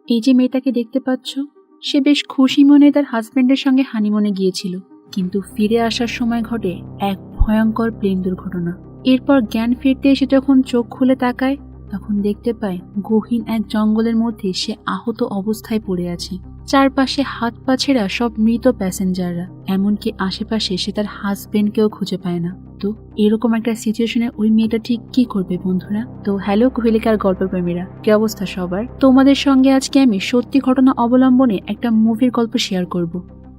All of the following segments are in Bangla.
এই যে মেয়েটাকে দেখতে পাচ্ছ, সে বেশ খুশি মনে তার হাজবেন্ডের সঙ্গে হানিমুনে গিয়েছিল, কিন্তু ফিরে আসার সময় ঘটে এক ভয়ঙ্কর প্লেন দুর্ঘটনা। এরপর জ্ঞান ফিরতে এসে যখন চোখ খুলে তাকায়, তখন দেখতে পায় গহীন এক জঙ্গলের মধ্যে সে আহত অবস্থায় পড়ে আছে। চারপাশে হাত পা ছেঁড়া সব মৃত প্যাসেঞ্জাররা, এমনকি আশেপাশে সে তার হাজবেন্ডকেও খুঁজে পায় না। তো এরকম একটা সিচুয়েশনে ওই মেয়েটা ঠিক কি করবে বন্ধুরা? তো হ্যালো কোহেলিকার গল্প প্রেমীরা, কি অবস্থা সবার? তোমাদের সঙ্গে আজকে আমি সত্যি ঘটনা অবলম্বনে একটা মুভির গল্প শেয়ার করব,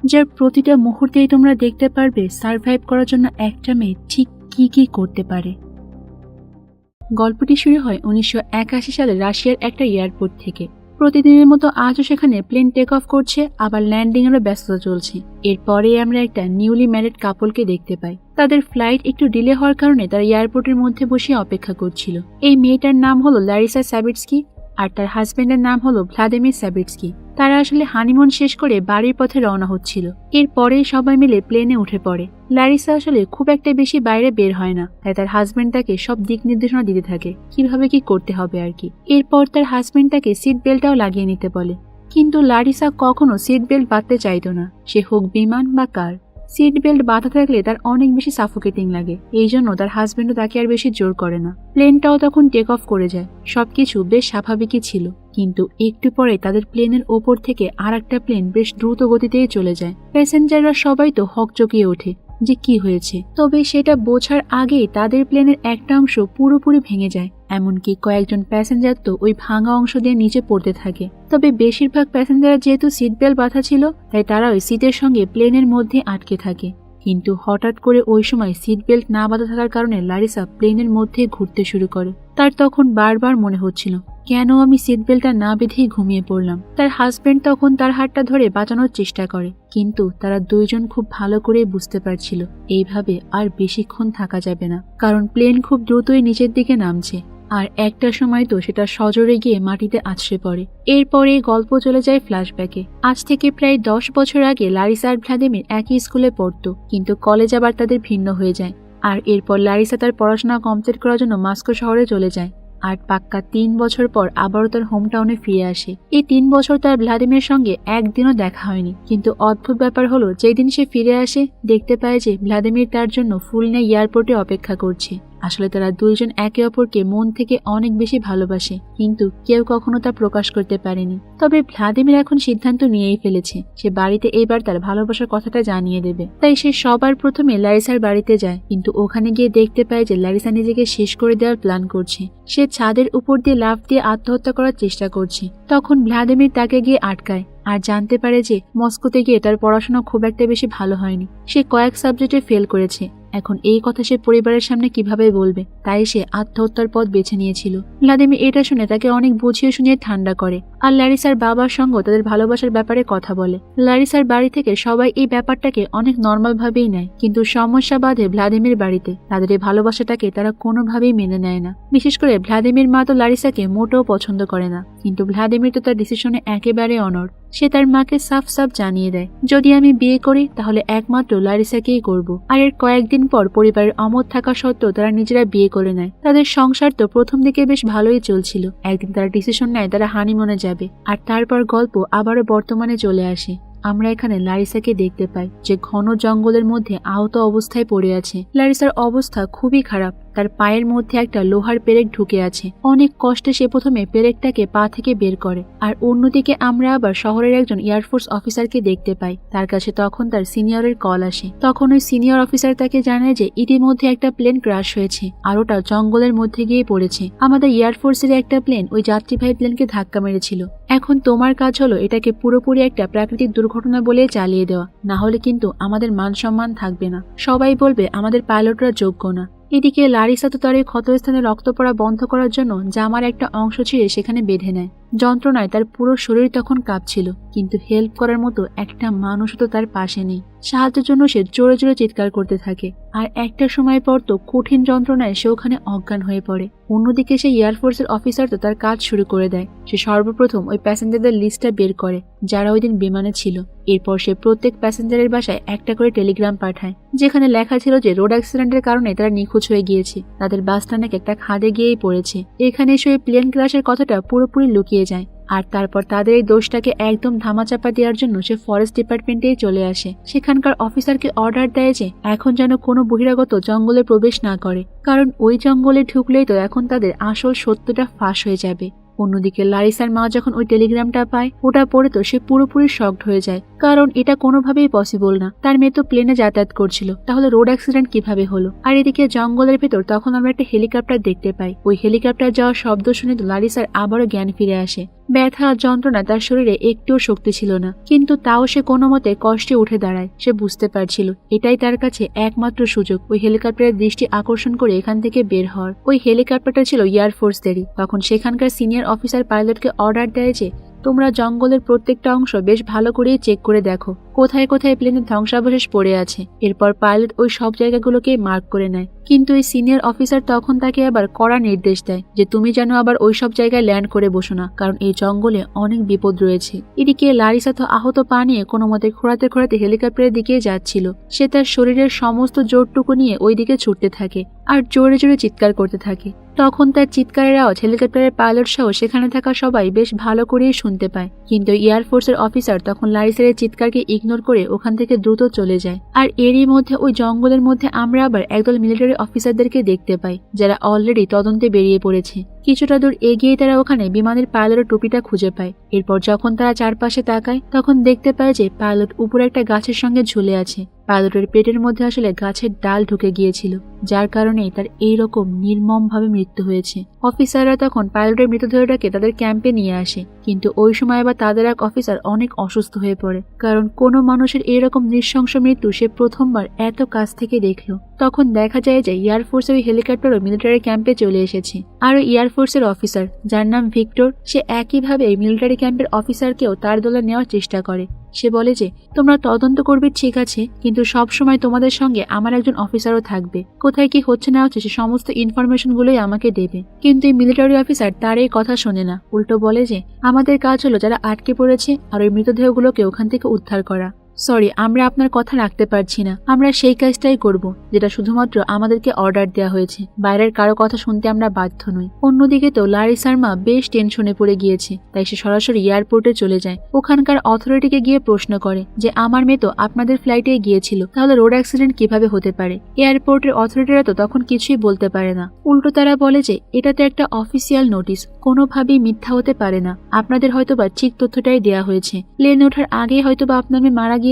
যার প্রতিটা মুহূর্তেই তোমরা দেখতে পারবে সারভাইভ করার জন্য একটা মেয়ে ঠিক কি কি করতে পারে। গল্পটি শুরু হয় 1981 সালে রাশিয়ার একটা এয়ারপোর্ট থেকে। প্রতিদিনের মতো আজও সেখানে প্লেন টেক অফ করছে, আবার ল্যান্ডিং এরও ব্যস্ততা চলছে। এরপরে আমরা একটা নিউলি ম্যারিড কাপলকে দেখতে পাই। তাদের ফ্লাইট একটু ডিলে হওয়ার কারণে তারা এয়ারপোর্টের মধ্যে বসে অপেক্ষা করছিল। এই মেয়েটার নাম হলো লারিসা স্যাবিটস্কি, আর তার হাজবেন্ডের নাম হলো ভ্লাদিমির স্যাবিটস্কি। তারা আসলে হানিমুন শেষ করে বাড়ির পথে রওনা হচ্ছিল। এরপরেই সবাই মিলে প্লেনে উঠে পড়ে। লারিসা আসলে খুব একটা বেশি বাইরে বের হয় না, তাই তার হাজবেন্ড তাকে সব দিক নির্দেশনা দিতে থাকে কিভাবে কি করতে হবে আর কি। এরপর তার হাজবেন্ড তাকে সিট বেল্টটাও লাগিয়ে নিতে বলে, কিন্তু লারিসা কখনো সিট বেল্ট বাঁধতে চাইতো না, সে হোক বিমান বা কার। সিট বেল্ট বাঁধা থাকলে তার অনেক বেশি সাফোকেটিং লাগে, এই জন্য তার হাজবেন্ডও তাকে আর বেশি জোর করে না। প্লেনটাও তখন টেক অফ করে যায়। সবকিছু বেশ স্বাভাবিকই ছিল, কিন্তু একটু পরে তাদের প্লেনের ওপর থেকে আর একটা প্লেন বেশ দ্রুত গতিতেই চলে যায়। প্যাসেঞ্জাররা সবাই তো হকচকিয়ে ওঠে যে কি হয়েছে। তবে সেটা বোঝার আগেই তাদের প্লেনের একটা অংশ পুরোপুরি ভেঙে যায়, এমনকি কয়েকজন প্যাসেঞ্জার তো ওই ভাঙা অংশ দিয়ে নিচে পড়তে থাকে। তবে বেশিরভাগ প্যাসেঞ্জার যেহেতু সিট বেল্ট বাঁধা ছিল, তাই তারা ওই সিটের সঙ্গে প্লেনের মধ্যে আটকে থাকে। কিন্তু হঠাৎ করে ওই সময় সিট বেল্ট না বাঁধা থাকার কারণে লারিসা প্লেনের মধ্যে ঘুরতে শুরু করে। তার তখন বারবার মনে হচ্ছিল, কেন আমি সিট বেল্টটা না বেঁধেই ঘুমিয়ে পড়লাম। তার হাজবেন্ড তখন তার হাতটা ধরে বাঁচানোর চেষ্টা করে, কিন্তু তারা দুইজন খুব ভালো করেই বুঝতে পারছিল এইভাবে আর বেশিক্ষণ থাকা যাবে না, কারণ প্লেন খুব দ্রুতই নিচের দিকে নামছে। আর একটা সময় তো সেটা সজোরে গিয়ে মাটিতে আছড়ে পড়ে। এরপরে গল্প চলে যায় ফ্ল্যাশব্যাকে। আজ থেকে প্রায় 10 বছর আগে লারিসা আর ভ্লাদিমির একই স্কুলে পড়তো, কিন্তু কলেজ আবার তাদের ভিন্ন হয়ে যায়। আর এরপর লারিসা তার পড়াশোনা কমপ্লিট করার জন্য মস্কো শহরে চলে যায়, আর পাক্কা 3 বছর পর আবারও তার হোম টাউনে ফিরে আসে। এই 3 বছর তার ভ্লাদিমিরের সঙ্গে একদিনও দেখা হয়নি, কিন্তু অদ্ভুত ব্যাপার হলো যেদিন সে ফিরে আসে, দেখতে পায় যে ভ্লাদিমির তার জন্য ফুল নিয়ে এয়ারপোর্টে অপেক্ষা করছে। আসলে তারা দুইজন একে অপরকে মন থেকে অনেক বেশি ভালোবাসে, কিন্তু কেউ কখনো তা প্রকাশ করতে পারেনি। তবে ভ্লাদিমির এখন সিদ্ধান্ত নিয়েই ফেলেছে, সে বাড়িতে এবার তার ভালোবাসার কথাটা জানিয়ে দেবে। তাই সে সবার প্রথমে লারিসার বাড়িতে যায়, কিন্তু ওখানে গিয়ে দেখতে পায় যে লারিসা নিজেকে শেষ করে দেওয়ার প্ল্যান করছে। সে ছাদের উপর দিয়ে লাফ দিয়ে আত্মহত্যা করার চেষ্টা করছে। তখন ভ্লাদিমির তাকে গিয়ে আটকায়, আর জানতে পারে যে মস্কোতে গিয়ে তার পড়াশোনা খুব একটা বেশি ভালো হয়নি, সে কয়েক সাবজেক্টে ফেল করেছে। এখন এই কথা সে পরিবারের সামনে কিভাবে বলবে, তাই সে আত্মহত্যার পথ বেছে নিয়েছিল। ভ্লাদিমির এটা শুনে তাকে অনেক বুঝিয়ে শুনিয়ে ঠান্ডা করে, আর লারিসার বাবার সঙ্গে তাদের ভালোবাসার ব্যাপারে কথা বলে। লারিসার বাড়ি থেকে সবাই এই ব্যাপারটাকে অনেক নর্মাল ভাবেই নেয়, কিন্তু সমস্যা বাধে ভ্লাদিমির বাড়িতে। তাদের এই ভালোবাসাটাকে তারা কোনোভাবেই মেনে নেয় না। বিশেষ করে ভ্লাদিমির মা তো লারিসাকে মোটেও পছন্দ করে না, কিন্তু ভ্লাদিমির তো তার ডিসিশনে একেবারে অনড়। সে তার মাকে সাফ সাফ জানিয়ে দেয়, যদি আমি বিয়ে করি তাহলে একমাত্র লারিসাকেই করব। আর এর কয়েকদিন পর পরিবারের অমত থাকা সত্ত্বেও তারা নিজেরা বিয়ে করে নেয়। তাদের সংসার তো প্রথম দিকে বেশ ভালোই চলছিল। একদিন তারা ডিসিশন নেয় তারা হানিমুনে যাবে, আর তারপর গল্প আবারও বর্তমানে চলে আসে। আমরা এখানে লারিসাকে দেখতে পাই যে ঘন জঙ্গলের মধ্যে আহত অবস্থায় পড়ে আছে। লারিসার অবস্থা খুবই খারাপ, তার পায়ের মধ্যে একটা লোহার পেরেক ঢুকে আছে। অনেক কষ্টে সে প্রথমে পেরেকটাকে পা থেকে বের করে। আর অন্যদিকে আমরা আবার শহরের একজন এয়ারফোর্স অফিসারকে দেখতে পাই। তার কাছে তখন তার সিনিয়রের কল আসে। তখন ওই সিনিয়র অফিসার তাকে জানায় যে ইতিমধ্যে একটা প্লেন ক্র্যাশ হয়েছে, আর ওটা জঙ্গলের মধ্যে গিয়ে পড়েছে। আমাদের এয়ারফোর্সের একটা প্লেন ওই যাত্রীবাহী প্লেনকে ধাক্কা মেরেছিল। এখন তোমার কাজ হলো এটাকে পুরোপুরি একটা প্রাকৃতিক দুর্ঘটনা বলে চালিয়ে দেওয়া, না হলে কিন্তু আমাদের মান সম্মান থাকবে না। সবাই বলবে আমাদের পাইলটরা যোগ্য না। এদিকে লারিসা তো তার এই ক্ষতস্থানে রক্ত পড়া বন্ধ করার জন্য জামার একটা অংশ ছিঁড়ে সেখানে বেঁধে নেয়। যন্ত্রণায় তার পুরো শরীর তখন কাঁপছিল, কিন্তু হেল্প করার মতো একটা মানুষও তো তার পাশে নেই। সাহায্যের জন্য সে জোরে জোরে চিৎকার করতে থাকে, আর একটা সময় পর তো কঠিন যন্ত্রণায় সে ওখানে অজ্ঞান হয়ে পড়ে। অন্যদিকে সে এয়ারফোর্সের অফিসার তো তার কাজ শুরু করে দেয়। সে সর্বপ্রথম ওই প্যাসেঞ্জারদের লিস্টটা বের করে যারা ওই দিন বিমানে ছিল। এরপর সে প্রত্যেক প্যাসেঞ্জারের বাসায় একটা করে টেলিগ্রাম পাঠায়, যেখানে লেখা ছিল যে রোড অ্যাক্সিডেন্টের কারণে তারা নিখোঁজ হয়ে গিয়েছে, তাদের বাসটা নাকি একটা খাদে গিয়েই পড়েছে। এখানে এসে ওই প্লেন ক্র্যাশের কথাটা পুরোপুরি লুকিয়ে যায়। আর তারপর তাদের এই দোষটাকে একদম ধামাচাপা দেওয়ার জন্য সে ফরেস্ট ডিপার্টমেন্টেই চলে আসে। সেখানকার অফিসারকে অর্ডার দেয় যে এখন যেন কোনো বহিরাগত জঙ্গলে প্রবেশ না করে, কারণ ওই জঙ্গলে ঢুকলেই তো এখন তাদের আসল সত্যটা ফাঁস হয়ে যাবে। অন্যদিকে লারিসার মা যখন ওই টেলিগ্রামটা পায়, ওটা পড়ে তো সে পুরোপুরি শকড হয়ে যায়, কারণ এটা কোনোভাবেই পসিবল না। তার মেয়ে তো প্লেনে যাতায়াত করছিল, তাহলে রোড অ্যাক্সিডেন্ট কিভাবে হলো? আর এদিকে জঙ্গলের ভেতর তখন আমরা একটা হেলিকপ্টার দেখতে পাই। ওই হেলিকপ্টার যাওয়ার শব্দ শুনে তো লারিসার আবারও জ্ঞান ফিরে আসে। ব্যথা যন্ত্রণা তার শরীরে একটুও শক্তি ছিল না, কিন্তু তাও সে কোনো মতে কষ্টে উঠে দাঁড়ায়। সে বুঝতে পারছিল এটাই তার কাছে একমাত্র সুযোগ ওই হেলিকপ্টারের দৃষ্টি আকর্ষণ করে এখান থেকে বের হওয়ার। ওই হেলিকপ্টারটা ছিল এয়ারফোর্সেরই। তখন সেখানকার সিনিয়র অফিসার পাইলটকে অর্ডার দেয় যে তোমরা জঙ্গলের প্রত্যেকটা অংশ বেশ ভালো করে চেক করে দেখো কোথায় কোথায় প্লেনের ধ্বংসাবশেষ পড়ে আছে। এরপর পাইলট ওই সব জায়গাগুলোকে মার্ক করে নেয়, কিন্তু এই সিনিয়র অফিসার তখন তাকে আবার কড়া নির্দেশ দেয় যে তুমি যেন আবার ওই সব জায়গায় ল্যান্ড করে বসো না, কারণ এই জঙ্গলে অনেক বিপদ রয়েছে। এদিকে লারিসা তো আহত পা নিয়ে কোনো মতে খোঁড়াতে খোঁড়াতে হেলিকপ্টারের দিকে যাচ্ছিল। সে তার শরীরের সমস্ত জোরটুকু নিয়ে ওই দিকে ছুটতে থাকে আর জোরে জোরে চিৎকার করতে থাকে। তখন তার চিৎকারের আওয়াজ হেলিকপ্টারের পাইলট সহ সেখানে থাকা সবাই বেশ ভালো করেই শুনতে পায়, কিন্তু এয়ারফোর্সের অফিসার তখন লারিসার চিৎকারকে ইগনোর করে ওখান থেকে দ্রুত চলে যায়। আর এরই মধ্যে ওই জঙ্গলের মধ্যে আমরা আবার একদল মিলিটারি অফিসারদেরকে দেখতে পাই, যারা অলরেডি তদন্তে বেরিয়ে পড়েছে। কিছুটা দূর এগিয়ে তারা ওখানে বিমানের পাইলটের টুপিটা খুঁজে পায়। এরপর যখন তারা চারপাশে তাকায় তখন দেখতে পায় যে পাইলট উপরে একটা গাছের সঙ্গে ঝুলে আছে। পাইলটের পেটের মধ্যে আসলে গাছের ডাল ঢুকে গিয়েছিল, যার কারণেই তার এইরকম নির্মমভাবে মৃত্যু হয়েছে। অফিসাররা তখন পাইলটের মৃতদেহটাকে তাদের ক্যাম্পে নিয়ে আসে, কিন্তু ওই সময় আবার তাদের এক অফিসার অনেক অসুস্থ হয়ে পড়ে, কারণ কোনো মানুষের এরকম নৃশংস মৃত্যু সে প্রথমবার এত কাছ থেকে দেখলো। তখন দেখা যায় যে এয়ারফোর্সের ওই হেলিকপ্টারও মিলিটারি ক্যাম্পে চলে এসেছে। আর ওই এয়ারফোর্সের অফিসার যার নাম ভিক্টর, সে একইভাবে মিলিটারি ক্যাম্পের অফিসারকেও তার দলে নেওয়ার চেষ্টা করে। সে বলে যে তোমরা তদন্ত করবে ঠিক আছে, কিন্তু সব সময় তোমাদের সঙ্গে আমার একজন অফিসারও থাকবে। কোথায় কি হচ্ছে না হচ্ছে সে সমস্ত ইনফরমেশন গুলোই আমাকে দেবে। কিন্তু এই মিলিটারি অফিসার তার এই কথা শোনে না, উল্টো বলে যে আমাদের কাজ হলো যারা আটকে পড়েছে আর ওই মৃতদেহগুলোকে ওখান থেকে উদ্ধার করা। সরি, আমরা আপনার কথা রাখতে পারছি না। আমরা সেই কাজটাই করব যেটা শুধুমাত্র আমাদেরকে অর্ডার দেওয়া হয়েছে। বাইরের কারো কথা শুনতে আমরা বাধ্য নই। অন্যদিকে তো লারিসার মা বেশ টেনশনে পড়ে গিয়েছে, তাই সে সরাসরি এয়ারপোর্টে চলে যায়। ওখানকার অথরিটিকে গিয়ে প্রশ্ন করে যে আমার মেয়ে তো আপনাদের ফ্লাইটে গিয়েছিল, তাহলে রোড অ্যাক্সিডেন্ট কিভাবে হতে পারে? এয়ারপোর্টের অথরিটিরা তো তখন কিছুই বলতে পারে না। উল্টো তারা বলে যে এটা তো একটা অফিসিয়াল নোটিশ, কোনোভাবেই মিথ্যা হতে পারে না। আপনাদের হয়তোবা ঠিক তথ্যটাই দেওয়া হয়েছে। প্লেনে ওঠার আগেই হয়তোবা আপনার মেয়ে মারা গিয়েছে।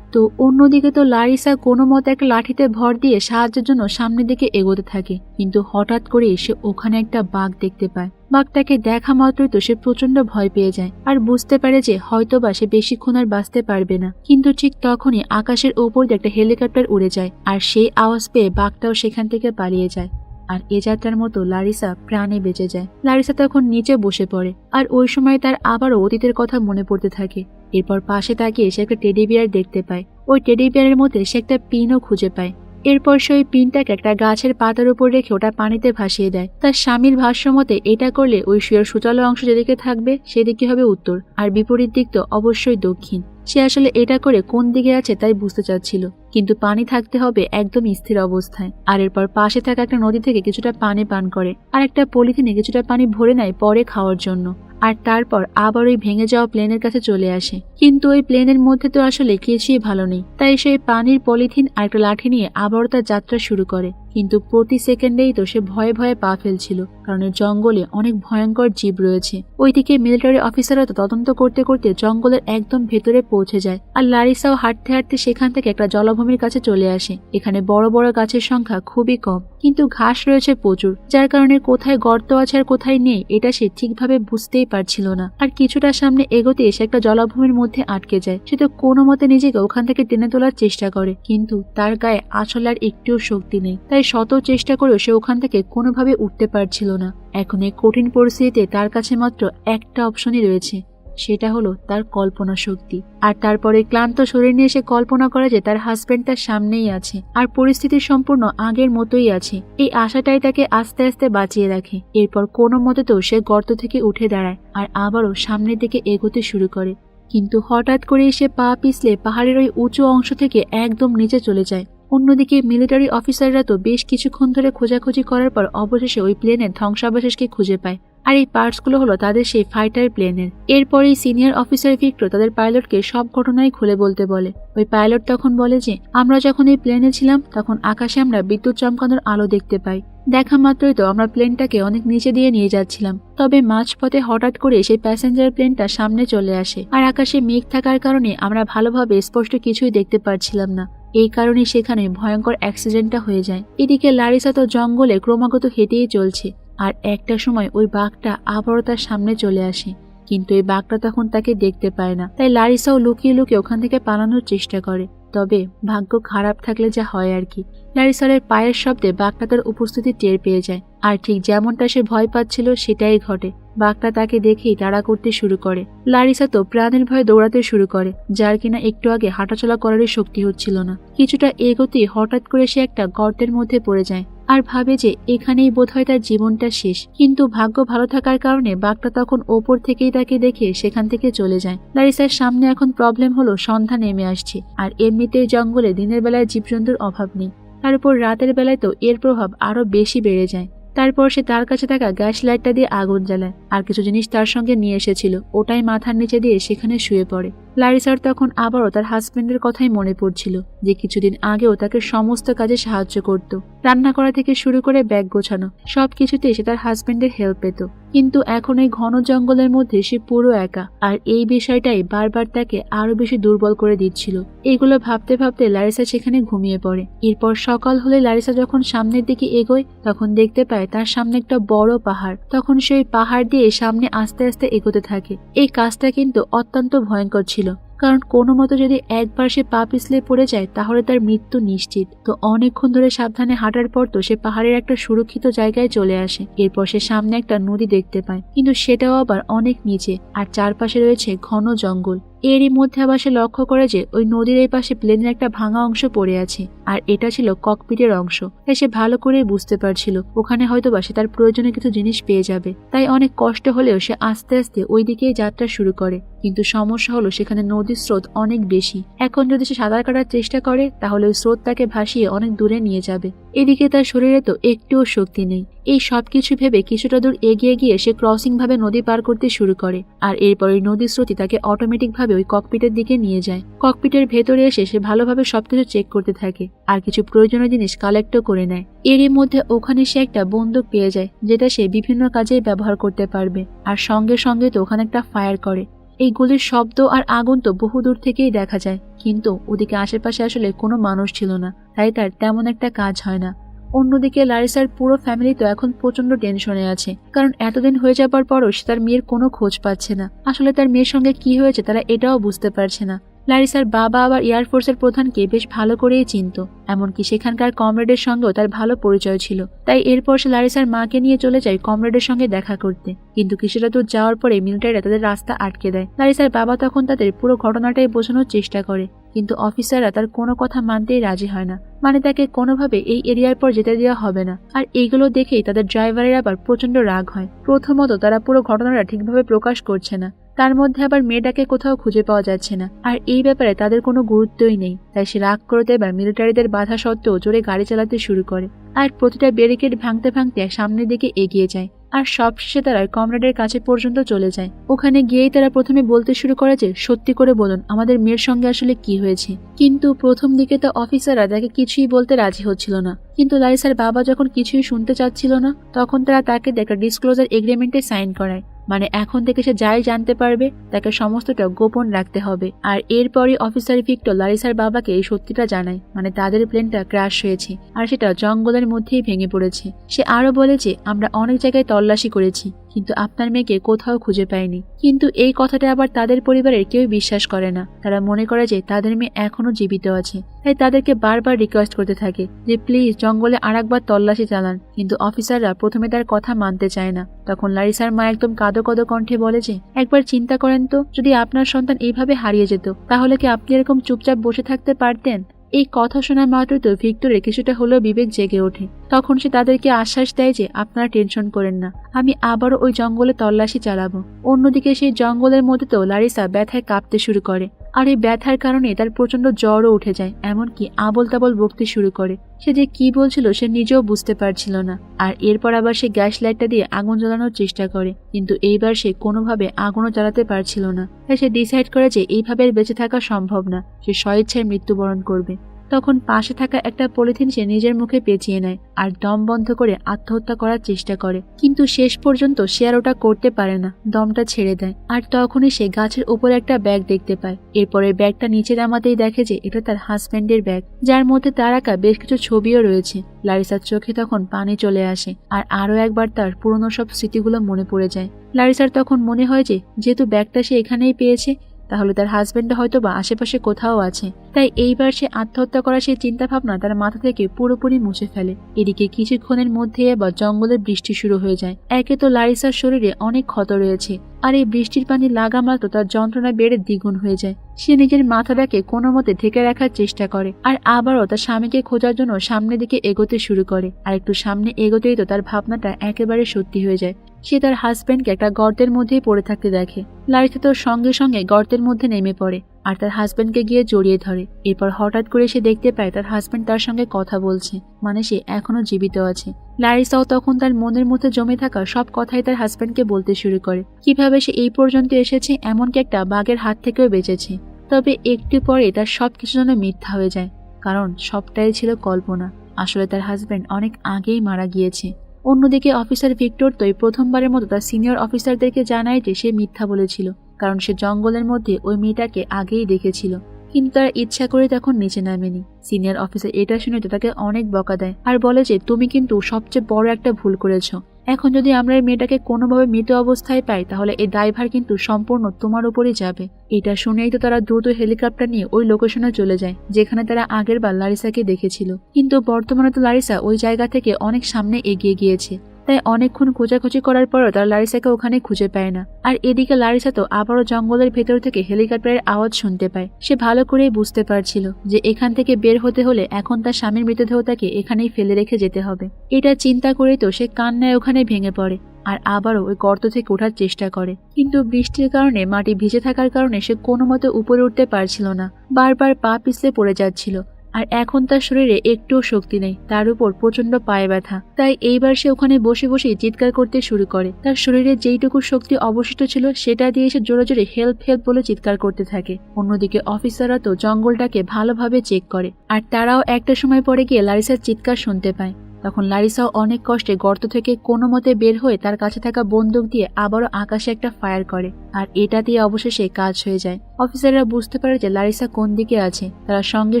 তো অন্যদিকে তো লারিসা কোনো মতে একটা লাঠিতে ভর দিয়ে সাহায্যের জন্য সামনের দিকে এগোতে থাকে, কিন্তু হঠাৎ করে সে ওখানে একটা বাঘ দেখতে পায়। বাঘটাকে দেখা মাত্রই তো সে প্রচন্ড ভয় পেয়ে যায় আর বুঝতে পারে যে হয়তোবা সে বেশিক্ষণ আর বাঁচতে পারবে না। কিন্তু ঠিক তখনই আকাশের ওপর দিয়ে একটা হেলিকপ্টার উড়ে যায়, আর সেই আওয়াজ পেয়ে বাঘটাও সেখান থেকে পালিয়ে যায়। আর এ যাত্রার মতো লারিসা প্রাণে বেঁচে যায়। লারিসা তখন নিচে বসে পড়ে, আর ওই সময় তার আবারও অতীতের কথা মনে পড়তে থাকে। এরপর পাশে তাকিয়ে সে একটা টেডি বিয়ার দেখতে পায়। ওই টেডি বিয়ারের মধ্যে সে একটা পিনও খুঁজে পায়। এরপর সে ওই পিনটাকে একটা গাছের পাতার উপর রেখে ওটা পানিতে ভাসিয়ে দেয়। তার স্বামীর ভাষ্য মতে এটা করলে ওই শুয়ের সুচালো অংশ যেদিকে থাকবে সেদিকে হবে উত্তর, আর বিপরীত দিক তো অবশ্যই দক্ষিণ। সে আসলে এটা করে কোন দিকে আছে তাই বুঝতে চাচ্ছিল, কিন্তু পানি থাকতে হবে একদম স্থির অবস্থায়। আর এরপর পাশে থাকা একটা নদী থেকে কিছুটা পানি পান করে, আর একটা পলিথিনে কিছুটা পানি ভরে নেয় পরে খাওয়ার জন্য। আর তারপর আবার ওই ভেঙে যাওয়া প্লেনের কাছে চলে আসে, কিন্তু ওই প্লেনের মধ্যে তো আসলে কিছুই ভালো নেই। তাই সেই পানির পলিথিন আর একটা লাঠি নিয়ে আবারও তার যাত্রা শুরু করে। কিন্তু প্রতি সেকেন্ডেই তো সে ভয়ে ভয়ে পা ফেলছিল, কারণ এই জঙ্গলে অনেক ভয়ঙ্কর জীব রয়েছে। ওইদিকে মিলিটারি অফিসাররা তো তদন্ত করতে করতে জঙ্গলের একদম ভেতরে পৌঁছে যায়। আর লারিসাও হাঁটতে হাঁটতে সেখান থেকে একটা জলাভূমির কাছে চলে আসে। এখানে বড় বড় গাছের সংখ্যা খুবই কম, কিন্তু ঘাস রয়েছে প্রচুর, যার কারণে কোথায় গর্ত আছে আর কোথায় নেই এটা সে ঠিকভাবে বুঝতেই পারছিল না। আর কিছুটা সামনে এগোতে এসে একটা জলাভূমির মধ্যে আটকে যায়। সে তো কোনো মতে নিজেকে ওখান থেকে টেনে তোলার চেষ্টা করে, কিন্তু তার গায়ে আসলে আর একটুও শক্তি নেই। তাই শত চেষ্টা করেও সে ওখান থেকে কোনোভাবে উঠতে পারছিল না। এখন এই কঠিন পরিস্থিতিতে তার কাছে মাত্র একটা অপশনই রয়েছে, সেটা হলো তার কল্পনা শক্তি। আর তারপরে ক্লান্ত শরীর নিয়ে সে কল্পনা করে যে তার হাজবেন্ড তার সামনেই আছে আর পরিস্থিতি সম্পূর্ণ আগের মতোই আছে। এই আশাটাই তাকে আস্তে আস্তে বাঁচিয়ে রাখে। এরপর কোনো মতে তো সে গর্ত থেকে উঠে দাঁড়ায় আর আবারও সামনের দিকে এগোতে শুরু করে। কিন্তু হঠাৎ করেই সে পা পিছলে পাহাড়ের ওই উঁচু অংশ থেকে একদম নিচে চলে যায়। অন্যদিকে মিলিটারি অফিসাররা তো বেশ কিছুক্ষণ ধরে খোঁজাখুঁজি করার পর অবশেষে ওই প্লেনের ধ্বংসাবশেষকে খুঁজে পায়। আর এই পার্টসগুলো হলো তাদের সেই ফাইটার প্লেনের। এরপরেই সিনিয়র অফিসার ভিক্টর তাদের পাইলটকে সব ঘটনাই খুলে বলতে বলে। ওই পাইলট তখন বলে যে আমরা যখন এই প্লেনে ছিলাম তখন আকাশে আমরা বিদ্যুৎ চমকানোর আলো দেখতে পাই। দেখা মাত্রই তো আমরা প্লেনটাকে অনেক নিচে দিয়ে নিয়ে যাচ্ছিলাম, তবে মাঝপথে হঠাৎ করে সেই প্যাসেঞ্জার প্লেনটা সামনে চলে আসে আর আকাশে মেঘ থাকার কারণে আমরা ভালোভাবে স্পষ্ট কিছুই দেখতে পারছিলাম না। এই কারণে সেখানে ভয়ঙ্কর অ্যাক্সিডেন্টটা হয়ে যায়। এদিকে লারিসা তো জঙ্গলে ক্রমাগত হেঁটেই চলছে আর একটা সময় ওই বাঘটা আবারও তার সামনে চলে আসে, কিন্তু এই বাঘটা তখন তাকে দেখতে পায় না। তাই লারিসাও লুকিয়ে লুকিয়ে ওখান থেকে পালানোর চেষ্টা করে, তবে ভাগ্য খারাপ থাকলে যা হয় আর কি। লারিসারের পায়ের শব্দে বাঘটা তার উপস্থিতি টের পেয়ে যায় আর ঠিক যেমনটা সে ভয় পাচ্ছিল সেটাই ঘটে। বাঘটা তাকে দেখেই তাড়া করতে শুরু করে। লারিসা তো প্রাণের ভয়ে দৌড়াতে শুরু করে, যার কিনা একটু আগে হাঁটাচলা করারই শক্তি হচ্ছিল না। কিছুটা এগোতেই হঠাৎ করে সে একটা গর্তের মধ্যে পড়ে যায় আর ভাবে যে এখানেই বোধহয় তার জীবনটা শেষ। কিন্তু ভাগ্য ভালো থাকার কারণে বাঘটা তখন ওপর থেকেই তাকে দেখে সেখান থেকে চলে যায়। লারিসার সামনে এখন প্রবলেম হলো সন্ধ্যা নেমে আসছে আর এমনিতেই জঙ্গলে দিনের বেলায় জীবজন্তুর অভাব নেই, তার উপর রাতের বেলায় তো এর প্রভাব আরো বেশি বেড়ে যায়। তারপর সে তার কাছে থাকা গ্যাস লাইটটা দিয়ে আগুন জ্বালায় আর কিছু জিনিস তার সঙ্গে নিয়ে এসেছিল ওটাই মাথার নিচে দিয়ে সেখানে শুয়ে পড়ে। লারিসার তখন আবারও তার হাজবেন্ডের কথাই মনে পড়ছিল, যে কিছুদিন আগেও তাকে সমস্ত কাজে সাহায্য করত, রান্না করা থেকে শুরু করে ব্যাগ গোছানো সবকিছুতে সে তার হাজবেন্ডের হেল্প পেত। কিন্তু এখন এই ঘন জঙ্গলের মধ্যে সে পুরো একা, আর এই বিষয়টাই বারবার তাকে আরো বেশি দুর্বল করে দিচ্ছিল। এগুলো ভাবতে ভাবতে লারিসা সেখানে ঘুমিয়ে পড়ে। এরপর সকাল হলে লারিসা যখন সামনের দিকে এগোয় তখন দেখতে পায় তার সামনে একটা বড় পাহাড়। তখন সেই পাহাড় দিয়ে সামনে আস্তে আস্তে এগোতে থাকে। এই কাজটা কিন্তু অত্যন্ত ভয়ঙ্কর ছিল, কারণ কোনো মতো যদি একবার সে পা পিছলে পড়ে যায় তাহলে তার মৃত্যু নিশ্চিত। তো অনেকক্ষণ ধরে সাবধানে হাঁটার পর তো সে পাহাড়ের একটা সুরক্ষিত জায়গায় চলে আসে। এরপর সে সামনে একটা নদী দেখতে পায়, কিন্তু সেটাও আবার অনেক নিচে আর চারপাশে রয়েছে ঘন জঙ্গল। এরই মধ্যে আবার সে লক্ষ্য করে যে ওই নদীর এই পাশে প্লেনের একটা ভাঙা অংশ পড়ে আছে আর এটা ছিল ককপিটের অংশ। তাই সে ভালো করে বুঝতে পারছিল ওখানে হয়তোবা সে তার প্রয়োজনীয় কিছু জিনিস পেয়ে যাবে। তাই অনেক কষ্ট হলেও সে আস্তে আস্তে ওই দিকেই যাত্রা শুরু করে। কিন্তু সমস্যা হলো সেখানে নদীর স্রোত অনেক বেশি। এখন যদি সে সাঁতার কাটার চেষ্টা করে তাহলে ওই স্রোত তাকে ভাসিয়ে অনেক দূরে নিয়ে যাবে। এদিকে তার শরীরে তো একটুও শক্তি নেই। এই সবকিছু ভেবে কিছুটা দূর এগিয়ে গিয়ে সে ক্রসিং ভাবে নদী পার করতে শুরু করে আর এরপর ওই নদীর স্রোতই তাকে অটোমেটিক ভাবে ওই ককপিটের দিকে নিয়ে যায়। ককপিটের ভেতরে এসে সে ভালোভাবে সবকিছু চেক করতে থাকে আর কিছু প্রয়োজনীয় জিনিস কালেক্টও করে নেয়। এরই মধ্যে ওখানে সে একটা বন্দুক পেয়ে যায় যেটা সে বিভিন্ন কাজে ব্যবহার করতে পারবে। আর সঙ্গে সঙ্গে তো ওখানে একটা ফায়ার করে। এই গুলির শব্দ আর আগুন তো বহু দূর থেকেই দেখা যায়, কিন্তু ওদিকে আশেপাশে আসলে কোনো মানুষ ছিল না, তাই তার তেমন একটা কাজ হয় না। অন্যদিকে লারিসার পুরো ফ্যামিলি তো এখন প্রচন্ড টেনশনে আছে, কারণ এতদিন হয়ে যাবার পরও সে তার মেয়ের কোনো খোঁজ পাচ্ছে না। আসলে তার মেয়ের সঙ্গে কি হয়েছে তারা এটাও বুঝতে পারছে না। লারিসার বাবা আবার এয়ারফোর্সের প্রধানকে বেশ ভালো করেই চিনত, এমনকি সেখানকার কমরেডের সঙ্গেও তার ভালো পরিচয় ছিল। তাই এরপর সে লারিসার মাকে নিয়ে চলে যায় কমরেডের সঙ্গে দেখা করতে, কিন্তু কিছুটা দূর যাওয়ার পরে মিলিটারিরা তাদের রাস্তা আটকে দেয়। লারিসার বাবা তখন তাদের পুরো ঘটনাটাই বোঝানোর চেষ্টা করে, কিন্তু অফিসাররা তার কোনো কথা মানতেই রাজি হয় না। মানে তাকে কোনোভাবে এই এরিয়ার পর যেতে দেওয়া হবে না। আর এইগুলো দেখেই তাদের ড্রাইভারের আবার প্রচন্ড রাগ হয়। প্রথমত তারা পুরো ঘটনাটা ঠিকভাবে প্রকাশ করছে না, তার মধ্যে আবার মেয়েটাকে কোথাও খুঁজে পাওয়া যাচ্ছে না, আর এই ব্যাপারে তাদের কোনো গুরুত্বই নেই। তাই সে রাগ করতে এবার মিলিটারিদের বাধা সত্ত্বেও জোরে গাড়ি চালাতে শুরু করে আর প্রতিটা ব্যারিকেড ভাঙতে ভাঙতে সামনের দিকে এগিয়ে যায়। আর সবশেষে তারা কমরেডের কাছে পর্যন্ত চলে যায়। ওখানে গিয়েই তারা প্রথমে বলতে শুরু করে যে সত্যি করে বলুন আমাদের মেয়ের সঙ্গে আসলে কি হয়েছে। কিন্তু প্রথম দিকে তো অফিসাররা তাকে কিছুই বলতে রাজি হচ্ছিল না, কিন্তু লারিসার বাবা যখন কিছুই শুনতে চাচ্ছিল না তখন তারা তাকে একটা ডিসক্লোজার এগ্রিমেন্টে সাইন করায়। মানে এখন থেকে সে যাই জানতে পারবে তাকে সমস্তটা গোপন রাখতে হবে। আর এরপরই অফিসার ভিক্টর লারিসার বাবাকে এই সত্যিটা জানায়, মানে তাদের প্লেনটা ক্র্যাশ হয়েছে আর সেটা জঙ্গলের মধ্যেই ভেঙে পড়েছে। সে আরো বলে যে আমরা অনেক জায়গায় তল্লাশি করেছি কিন্তু আপনার মেয়েকে কোথাও খুঁজে পাইনি। কিন্তু এই কথাটা আবার তাদের পরিবারের কেউ বিশ্বাস করে না। তারা মনে করে যে তাদের মেয়ে এখনো জীবিত আছে, তাই তাদেরকে বারবার রিকোয়েস্ট করতে থাকে যে প্লিজ জঙ্গলে আরেকবার তল্লাশি চালান। কিন্তু অফিসাররা প্রথমে তার কথা মানতে চায় না। তখন লারিসার মা একদম কাঁদো কাঁদো কণ্ঠে বলে যে একবার চিন্তা করেন তো, যদি আপনার সন্তান এইভাবে হারিয়ে যেত তাহলে কি আপনি এরকম চুপচাপ বসে থাকতে পারতেন? এই কথা শোনা মাত্রই তো ভিক্টরের কিছুটা হলেও বিবেক জেগে ওঠে। তখন সে তাদেরকে আশ্বাস দেয় যে আপনারা টেনশন করেন না, আমি আবারও ওই জঙ্গলে তল্লাশি চালাবো। অন্যদিকে সেই জঙ্গলের মধ্যে তো লারিসা ব্যথায় কাঁপতে শুরু করে আর এই ব্যথার কারণে তার প্রচন্ড জ্বরও উঠে যায়, এমনকি আবল তাবল বকতে শুরু করে। সে যে কি বলছিল সে নিজেও বুঝতে পারছিল না। আর এরপর আবার সে গ্যাস লাইটটা দিয়ে আগুন জ্বালানোর চেষ্টা করে, কিন্তু এইবার সে কোনোভাবে আগুনও জ্বালাতে পারছিল না। তাই সে ডিসাইড করে যে এইভাবে আর বেঁচে থাকা সম্ভব না, সে স্বেচ্ছায় মৃত্যুবরণ করবে। তখন পাশে থাকা একটা পলিথিন সে নিজের মুখে পেঁচিয়ে নেয় আর দম বন্ধ করে আত্মহত্যা করার চেষ্টা করে, কিন্তু শেষ পর্যন্ত সে আর ওটা করতে পারে না, দমটা ছেড়ে দেয়। আর তখনই সে গাছের উপরে একটা ব্যাগ দেখতে পায়। এরপরে ব্যাগটা নিচে নামাতেই দেখে যে এটা তার হাজব্যান্ডের ব্যাগ, যার মধ্যে তার আঁকা বেশ কিছু ছবিও রয়েছে। লারিসার চোখে তখন পানি চলে আসে আর আরো একবার তার পুরনো সব স্মৃতিগুলো মনে পড়ে যায়। লারিসার তখন মনে হয় যে যেহেতু ব্যাগটা সে এখানেই পেয়েছে, তাহলে তার হাজবেন্ডটা হয়তো বা আশেপাশে কোথাও আছে। তাই এইবার সে আত্মহত্যা করার সেই চিন্তা ভাবনা তার মাথা থেকে পুরোপুরি মুছে ফেলে। এদিকে কিছুক্ষণের মধ্যে এবার জঙ্গলের বৃষ্টি শুরু হয়ে যায়। একে তো লারিসার শরীরে অনেক ক্ষত রয়েছে, আর এই বৃষ্টির পানি লাগা মাত্র তার যন্ত্রণা বেড়ে দ্বিগুণ হয়ে যায়। সে নিজের মাথাটাকে কোনো মতে ঢেকে রাখার চেষ্টা করে আর আবারও তার স্বামীকে খোঁজার জন্য সামনের দিকে এগোতে শুরু করে। আর একটু সামনে এগোতেই তো তার ভাবনাটা একেবারে সত্যি হয়ে যায়। সে তার হাজব্যান্ডকে একটা গর্তের মধ্যেই পড়ে থাকতে দেখে। লারিসা তো সঙ্গে সঙ্গে গর্তের মধ্যে নেমে পড়ে আর তার হাজব্যান্ডকে গিয়ে জড়িয়ে ধরে। এরপর হঠাৎ করে সে দেখতে পায় তার হাজব্যান্ড তার সঙ্গে কথা বলছে, মানে সে এখনো জীবিত আছে। লারিসাও তখন তার মনের মধ্যে জমে থাকা সব কথাই তার হাজব্যান্ডকে বলতে শুরু করে, কিভাবে সে এই পর্যন্ত এসেছে, এমনকি একটা বাঘের হাত থেকেও বেঁচেছে। তবে একটু পরে তার সবকিছু যেন মিথ্যা হয়ে যায়, কারণ সবটাই ছিল কল্পনা। আসলে তার হাজব্যান্ড অনেক আগেই মারা গিয়েছে। অন্যদিকে অফিসার ভিক্টর তো এই প্রথমবারের মতো তার সিনিয়র অফিসারদেরকে জানায় যে সে মিথ্যা বলেছিল, কারণ সে জঙ্গলের মধ্যে ওই মেয়েটাকে আগেই দেখেছিল, কিন্তু তার ইচ্ছা করে তখন নিচে নামেনি। সিনিয়র অফিসার এটা শুনে তো তাকে অনেক বকা দেয় আর বলে যে তুমি কিন্তু সবচেয়ে বড় একটা ভুল করেছো। এখন যদি আমরা এই মেয়েটাকে কোনোভাবে মৃত অবস্থায় পাই, তাহলে এই দায়ভার কিন্তু সম্পূর্ণ তোমার উপরই যাবে। এটা শুনেই তো তারা দ্রুত হেলিকপ্টার নিয়ে ওই লোকেশনে চলে যায় যেখানে তারা আগের বার লারিসাকে দেখেছিল। কিন্তু বর্তমানে তো লারিসা ওই জায়গা থেকে অনেক সামনে এগিয়ে গিয়েছে, তাই অনেকক্ষণ খোঁজাখুঁজি করার পরও তারা লারিসাকে ওখানে খুঁজে পায় না। আর এদিকে লারিসা তো আবারও জঙ্গলের ভেতর থেকে হেলিকপ্টারের আওয়াজ শুনতে পায়। সে ভালো করেই বুঝতে পারছিল যে এখান থেকে বের হতে হলে এখন তার স্বামীর মৃতদেহ তাকে এখানেই ফেলে রেখে যেতে হবে। এটা চিন্তা করেই তো সে কান্নায় ওখানে ভেঙে পড়ে আর আবারও ওই গর্ত থেকে ওঠার চেষ্টা করে, কিন্তু বৃষ্টির কারণে মাটি ভিজে থাকার কারণে সে কোনো মতে উপরে উঠতে পারছিল না, বারবার পা পিছলে পড়ে যাচ্ছিল। আর এখন তার শরীরে একটুও শক্তি নেই, তার উপর প্রচন্ড পায়ে ব্যথা। তাই এইবার সে ওখানে বসে বসেই চিৎকার করতে শুরু করে। তার শরীরে যেইটুকু শক্তি অবশিষ্ট ছিল সেটা দিয়ে সে জোরে জোরে হেল্প হেল্প বলে চিৎকার করতে থাকে। অন্যদিকে অফিসাররা তো জঙ্গলটাকে ভালোভাবে চেক করে আর তারাও একটা সময় পরে গিয়ে লারিসার চিৎকার শুনতে পায়। তখন লারিসাও অনেক কষ্টে গর্ত থেকে কোনো মতে বের হয়ে তার কাছে থাকা বন্দুক দিয়ে আবারও আকাশে একটা ফায়ার করে, আর এটা দিয়ে অবশেষে কাজ হয়ে যায়। অফিসাররা বুঝতে পারে যে লারিসা কোন দিকে আছে। তারা সঙ্গে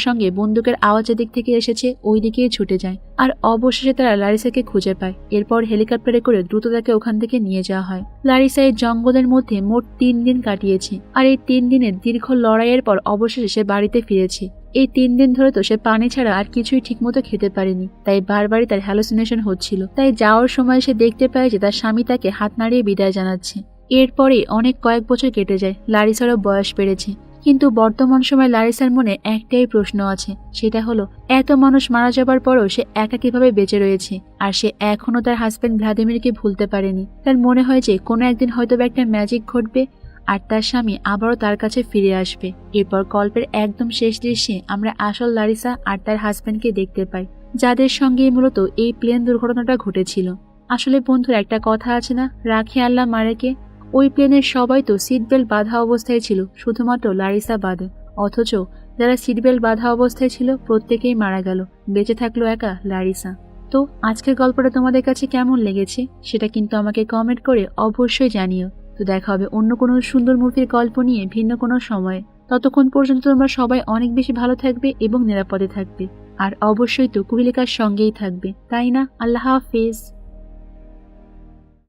সঙ্গে বন্দুকের আওয়াজের দিক থেকে এসেছে ওই দিকেই ছুটে যায় আর অবশেষে তারা লারিসাকে খুঁজে পায়। এরপর হেলিকপ্টারে করে দ্রুত তাকে ওখান থেকে নিয়ে যাওয়া হয়। লারিসা এই জঙ্গলের মধ্যে মোট 3 দিন কাটিয়েছে আর এই 3 দিনের দীর্ঘ লড়াইয়ের পর অবশেষে সে বাড়িতে ফিরেছে। এই 3 দিন ধরে তো সে পানি ছাড়া আর কিছুই ঠিকমতো খেতে পারেনি, তাই বারবারই তার হ্যালুসিনেশন হচ্ছিল। তাই যাওয়ার সময় সে দেখতে পায় যে তার স্বামী তাকে হাত নাড়িয়ে বিদায় জানাচ্ছে। এরপরে অনেক কয়েক বছর কেটে যায়, লারিসারও বয়স বেড়েছে। কিন্তু বর্তমান সময় লারিসার মনে একটাই প্রশ্ন আছে, সেটা হলো এত মানুষ মারা যাবার পরও সে একা কিভাবে বেঁচে রয়েছে। আর সে এখনো তার হাজব্যান্ড ভ্লাদিমিরকে ভুলতে পারেনি। তার মনে হয় যে কোনো একদিন হয়তো একটা ম্যাজিক ঘটবে আর তার স্বামী আবারও তার কাছে ফিরে আসবে। এরপর গল্পের একদম শেষ দৃশ্যে আমরা আসল লারিসা আর তার হাজব্যান্ডকে দেখতে পাই, যাদের সঙ্গে মূলত এই প্লেন দুর্ঘটনাটা ঘটেছিল। আসলে বন্ধুর একটা কথা আছে না, রাখে আল্লাহ মারেকে। ওই প্লেনের সবাই তো সিট বেল্ট বাঁধা অবস্থায় ছিল, শুধুমাত্র লারিসা বাদে। অথচ যারা সিট বেল্ট বাঁধা অবস্থায় ছিল প্রত্যেকেই মারা গেল, বেঁচে থাকলো একা লারিসা। তো আজকের গল্পটা তোমাদের কাছে কেমন লেগেছে সেটা কিন্তু আমাকে কমেন্ট করে অবশ্যই জানিও। তো দেখা হবে অন্য কোনো সুন্দর মুভির গল্প নিয়ে ভিন্ন কোনো সময়ে। ততক্ষণ পর্যন্ত তোমরা সবাই অনেক বেশি ভালো থাকবে এবং নিরাপদে থাকবে। আর অবশ্যই তো কুহেলিকার সঙ্গেই থাকবে, তাই না? আল্লাহ হাফেজ।